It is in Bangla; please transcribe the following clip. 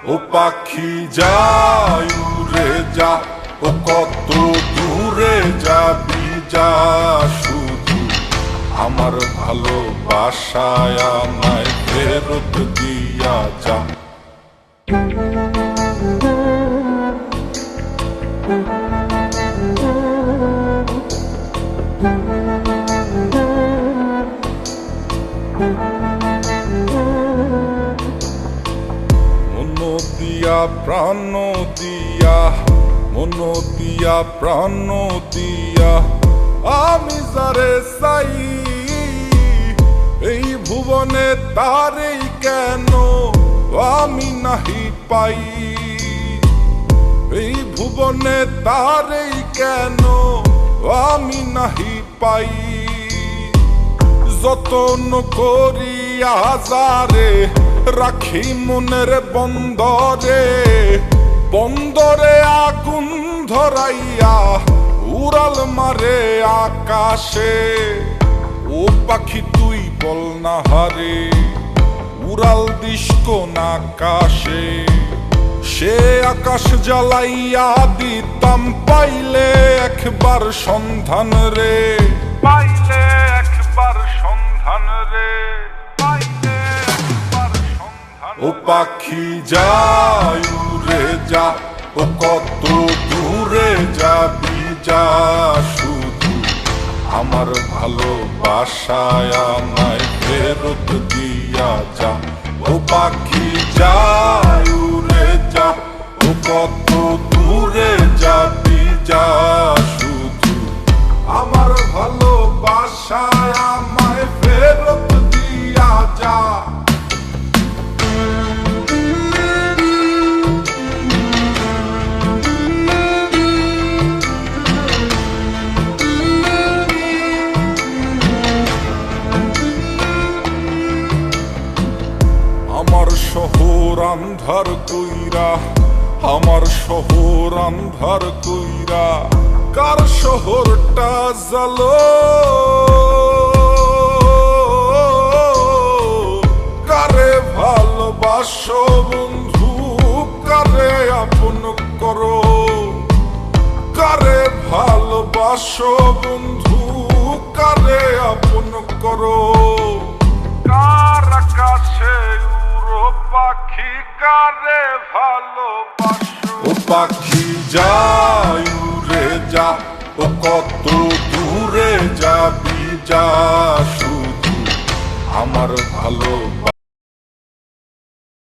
ও পাখি যায় উড়ে যা, ও কত দূরে যাবি যা, শুধু আমার ভালোবাসায় আমায় ফেরত দিয়া যা। মন দিয়া প্রাণ দিয়া, মন দিয়া প্রাণ দিয়া আমি যারে চাই, এই ভুবনে তারেই কেন আমি নাহি পাই, এই ভুবনে তারেই কেন আমি নাহি পাই। যতন করিয়া যারে রাখি মনের বন্দরে, বন্দরে আগুন ধরাইয়া উড়াল মারে আকাশে। ও পাখি তুই বল না হারে, উড়াল দিস কোন আকাশে, সে আকাশ জ্বালাইয়া দিতাম পাইলে একবার সন্ধান রে, পাইলে একবার সন্ধান রে, পাইলে একবার সন্ধান। ও পাখি যায় উড়ে যা, ও কত দূরে যাবি যা, শুধু আমার ভালোবাসায় আমায় ফেরত দিয়া যা। ও পাখি যায় উড়ে যা, ও কত দূরে যাবি যা, শুধু আমার ভালোবাসায় আমায় ফেরত দিয়া যা। আমার শহর আন্ধার কইরা, আমার শহর আন্ধার কইরা কার শহরটা জ্বালো, কারে ভালোবাসো বন্ধু, কারে আপন করো, কারে ভালোবাসো বন্ধু, কারে আপন করো। কার কাছে উড়ো পাখি, কারে ভালোবাসো। ও পাখি যায় উড়ে যা, ও কত দূরে যাবি যা, শুধু আমার ভালো